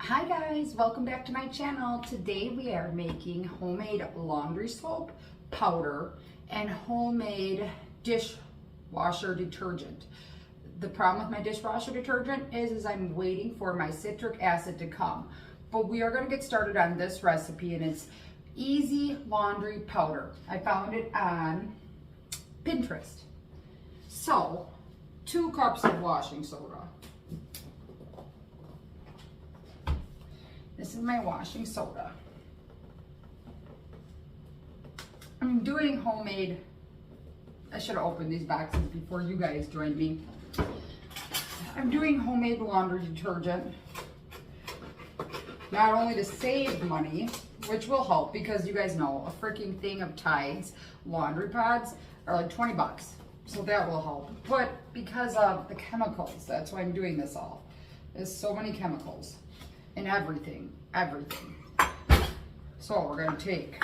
Hi guys, welcome back to my channel. Today we are making homemade laundry soap, powder, and homemade dishwasher detergent. The problem with my dishwasher detergent is I'm waiting for my citric acid to come. But we are going to get started on this recipe, and it's easy laundry powder. I found it on Pinterest. So, 2 cups of washing soda. This is my washing soda. I'm doing homemade. I should have opened these boxes before you guys joined me. I'm doing homemade laundry detergent. Not only to save money, which will help because you guys know a freaking thing of Tide's laundry pods are like 20 bucks. So that will help. But because of the chemicals, that's why I'm doing this all. There's so many chemicals. And everything. So we're going to take,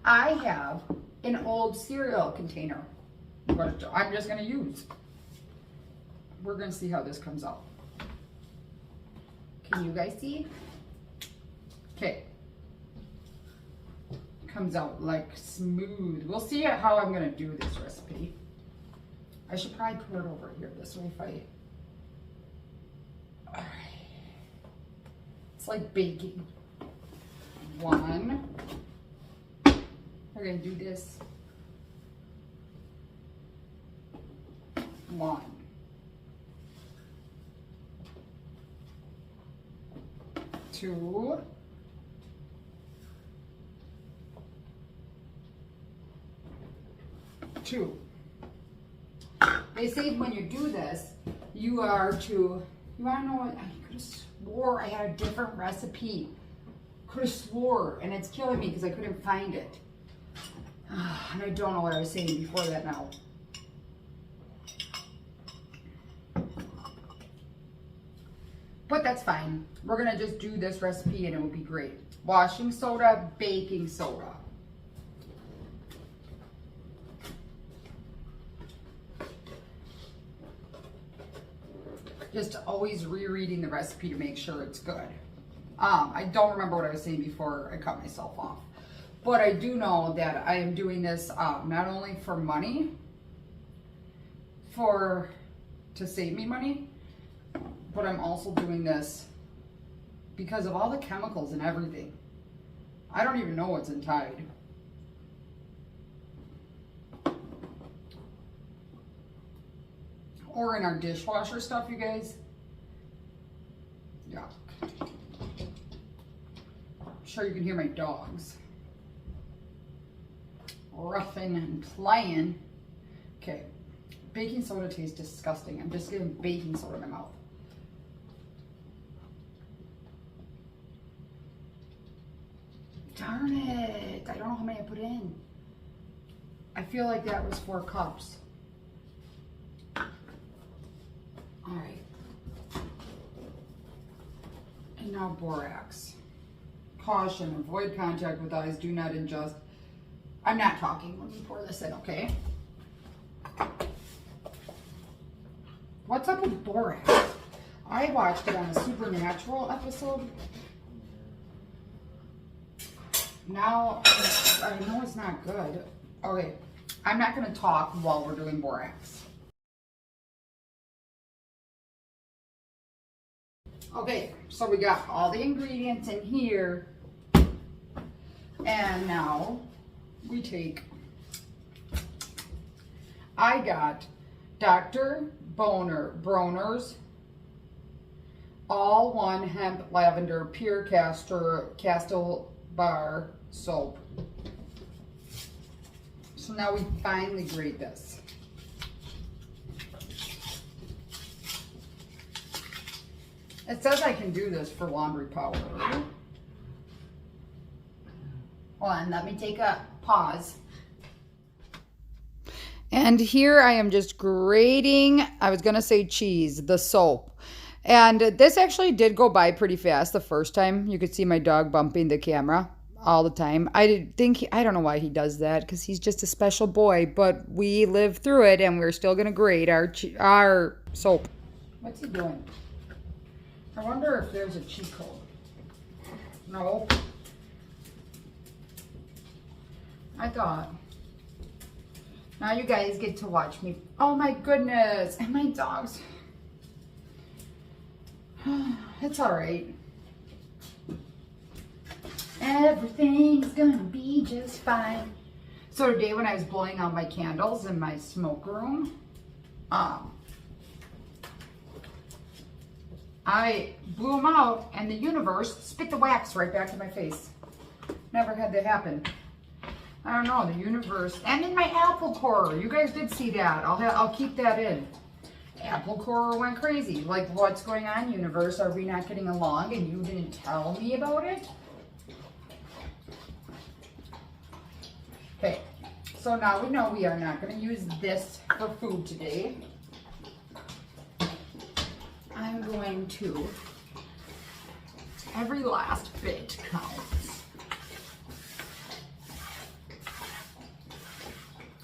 I have an old cereal container, but I'm just going to use. We're going to see how this comes out. Can you guys see? Okay. Comes out like smooth. We'll see how I'm going to do this recipe. I should probably put it over here this way if I... Alright. It's like baking. 1. We're going to do this. 1. 2. 2. They say when you do this, you are to, you want to know what, I could have swore I had a different recipe. Could have swore, and it's killing me because I couldn't find it. And I don't know what I was saying before that now. But that's fine. We're going to just do this recipe and it will be great. Washing soda, baking soda. Just always rereading the recipe to make sure it's good. I don't remember what I was saying before I cut myself off. But I do know that I am doing this not only for money, to save me money, but I'm also doing this because of all the chemicals and everything. I don't even know what's in Tide. Or in our dishwasher stuff, you guys. Yeah. I'm sure you can hear my dogs roughing and playing. Okay. Baking soda tastes disgusting. I'm just getting baking soda in my mouth. Darn it. I don't know how many I put in. I feel like that was 4 cups. All right. And now borax. Caution, avoid contact with eyes, do not ingest. I'm not talking when we pour this in, okay? What's up with borax? I watched it on a Supernatural episode. Now, I know it's not good. Okay, I'm not gonna talk while we're doing borax. Okay, so we got all the ingredients in here. And now we take, I got Dr. Bronner's All One Hemp Lavender Pure Castle Bar Soap. So now we finally grate this. It says I can do this for laundry powder. Hold on, let me take a pause. And here I am just grating, I was gonna say cheese, the soap. And this actually did go by pretty fast the first time. You could see my dog bumping the camera all the time. I don't know why he does that, because he's just a special boy, but we lived through it and we're still gonna grate our soap. What's he doing? I wonder if there's a cheat code. No. I thought. Now you guys get to watch me. Oh my goodness. And my dogs. It's all right. Everything's gonna be just fine. So today when I was blowing out my candles in my smoke room, I blew them out and the universe spit the wax right back in my face. Never had that happen. I don't know, the universe. And in my apple core, you guys did see that. I'll keep that in. Apple core went crazy. Like, what's going on, universe? Are we not getting along and you didn't tell me about it? Okay, so now we know we are not going to use this for food today. I'm going to, every last bit counts.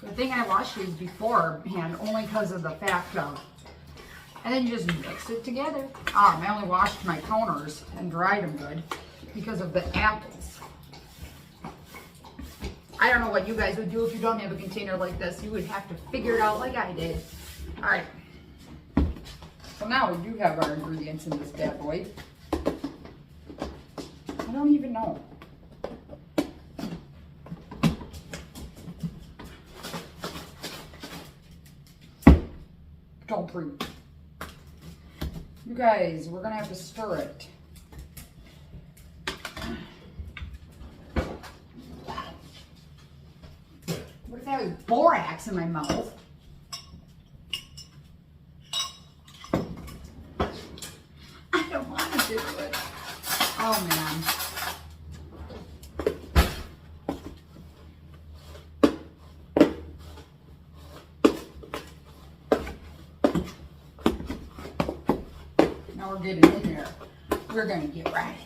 Good thing I washed these beforehand, only because of the fact of, and then you just mix it together. I only washed my counters and dried them good because of the apples. I don't know what you guys would do if you don't have a container like this. You would have to figure it out like I did. All right. So now we do have our ingredients in this bad boy. I don't even know. Don't breathe. You guys, we're gonna have to stir it. What if that was borax in my mouth? I don't want to do it. Oh man. Now we're getting in there. We're gonna get right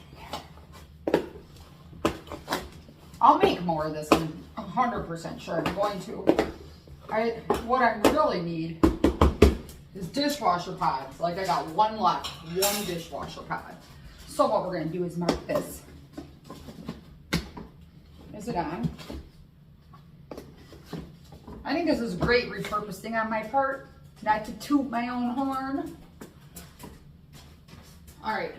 in there. I'll make more of this. I'm 100% sure I'm going to. What I really need is dishwasher pods. Like I got one left, one dishwasher pod. So what we're gonna do is mark this. Is it on? I think this is great repurposing on my part, not to toot my own horn. All right.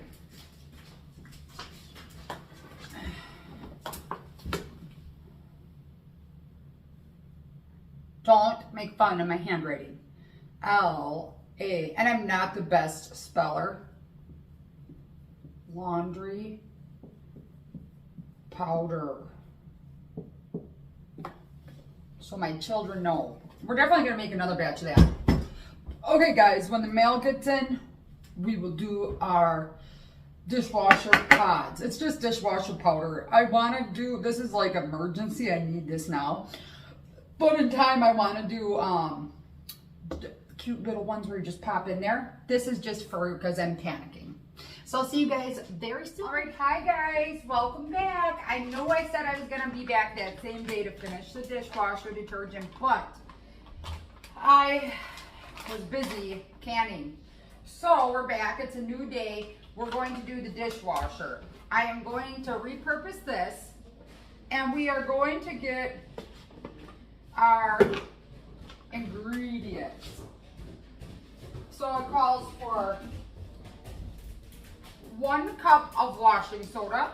Don't make fun of my handwriting. L-A, and I'm not the best speller. Laundry powder. So my children know. We're definitely gonna make another batch of that. Okay guys, when the mail gets in, we will do our dishwasher pods. It's just dishwasher powder. I wanna do, this is like emergency, I need this now. But in time, I want to do cute little ones where you just pop in there. This is just for because I'm panicking. So I'll see you guys very soon. All right, hi guys, welcome back. I know I said I was going to be back that same day to finish the dishwasher detergent, but I was busy canning. So we're back. It's a new day. We're going to do the dishwasher. I am going to repurpose this, and we are going to get our ingredients. So it calls for 1 cup of washing soda.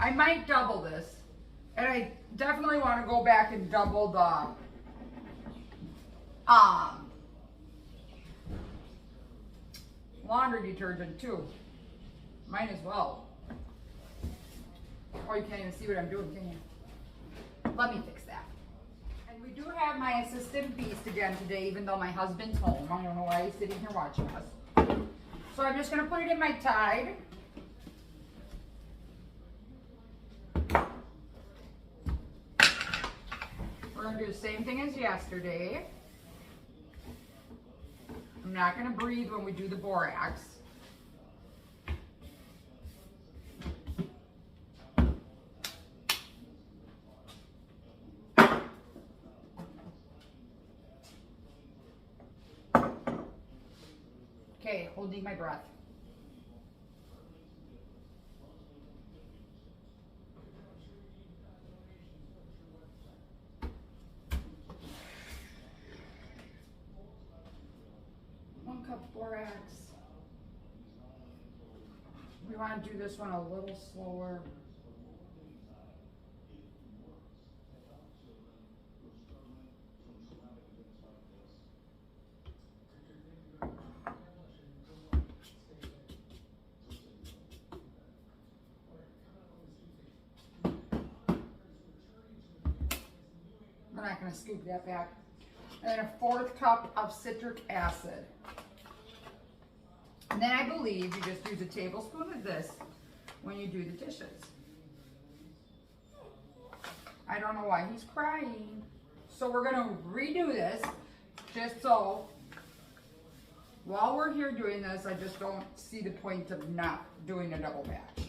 I might double this, and I definitely want to go back and double the laundry detergent too. Might as well. Oh, you can't even see what I'm doing, can you? Let me fix that. And we do have my assistant beast again today, even though my husband's home. I don't know why he's sitting here watching us. So I'm just going to put it in my Tide. We're going to do the same thing as yesterday. I'm not going to breathe when we do the borax. Okay, holding my breath. One cup borax. We want to do this one a little slower. We're not going to scoop that back. And then a 1/4 cup of citric acid. And then I believe you just use a tablespoon of this when you do the dishes. I don't know why he's crying. So we're going to redo this just so while we're here doing this, I just don't see the point of not doing a double batch.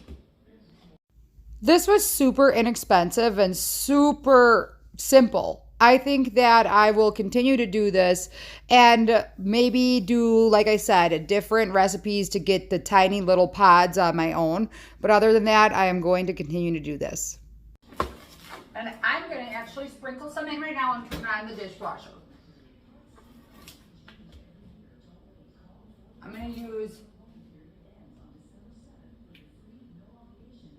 This was super inexpensive and super simple. I think that I will continue to do this and maybe do, like I said, different recipes to get the tiny little pods on my own. But other than that, I am going to continue to do this. And I'm going to actually sprinkle some in right now and turn on the dishwasher. I'm going to use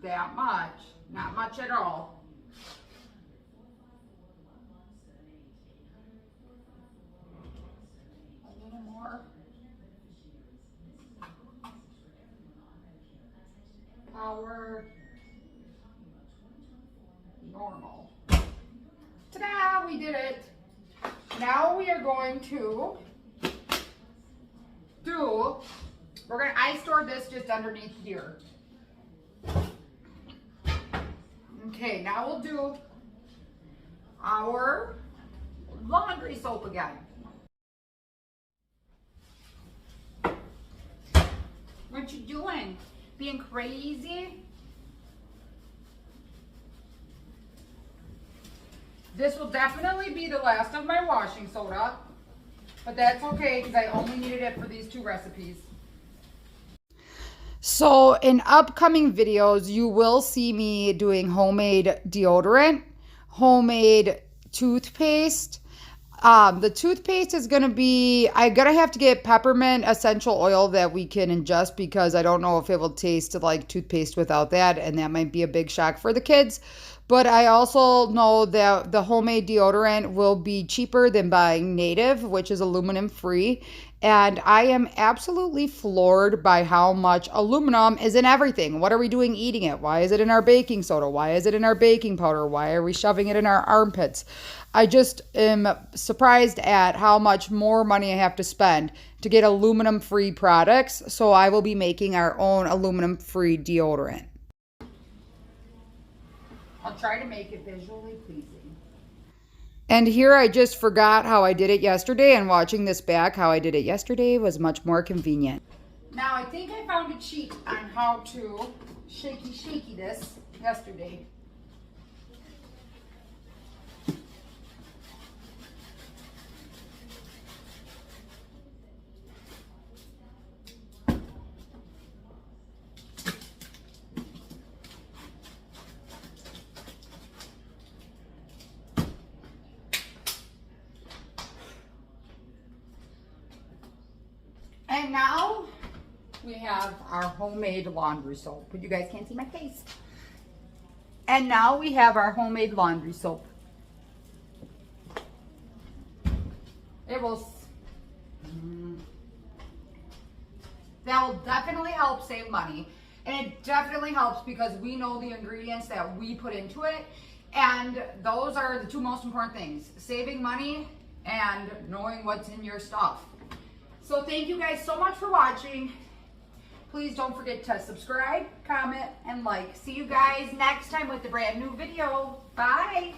that much, not much at all. A little more. Power. Normal. Ta-da! We did it. Now we are going to I stored this just underneath here. Okay, now we'll do our laundry soap again. What you doing? Being crazy? This will definitely be the last of my washing soda, but that's okay because I only needed it for these 2 recipes. So in upcoming videos, you will see me doing homemade deodorant, homemade toothpaste. The toothpaste is going to be, I'm going to have to get peppermint essential oil that we can ingest because I don't know if it will taste like toothpaste without that, and that might be a big shock for the kids. But I also know that the homemade deodorant will be cheaper than buying native, which is aluminum free. And I am absolutely floored by how much aluminum is in everything. What are we doing eating it? Why is it in our baking soda? Why is it in our baking powder? Why are we shoving it in our armpits? I just am surprised at how much more money I have to spend to get aluminum free products. So I will be making our own aluminum free deodorant. I'll try to make it visually pleasing. And here I just forgot how I did it yesterday, and watching this back, how I did it yesterday was much more convenient. Now I think I found a cheat on how to shaky this yesterday. And now we have our homemade laundry soap, but you guys can't see my face. And now we have our homemade laundry soap. That will definitely help save money. And it definitely helps because we know the ingredients that we put into it. And those are the 2 most important things: saving money and knowing what's in your stuff. So thank you guys so much for watching. Please don't forget to subscribe, comment, and like. See you guys next time with a brand new video. Bye.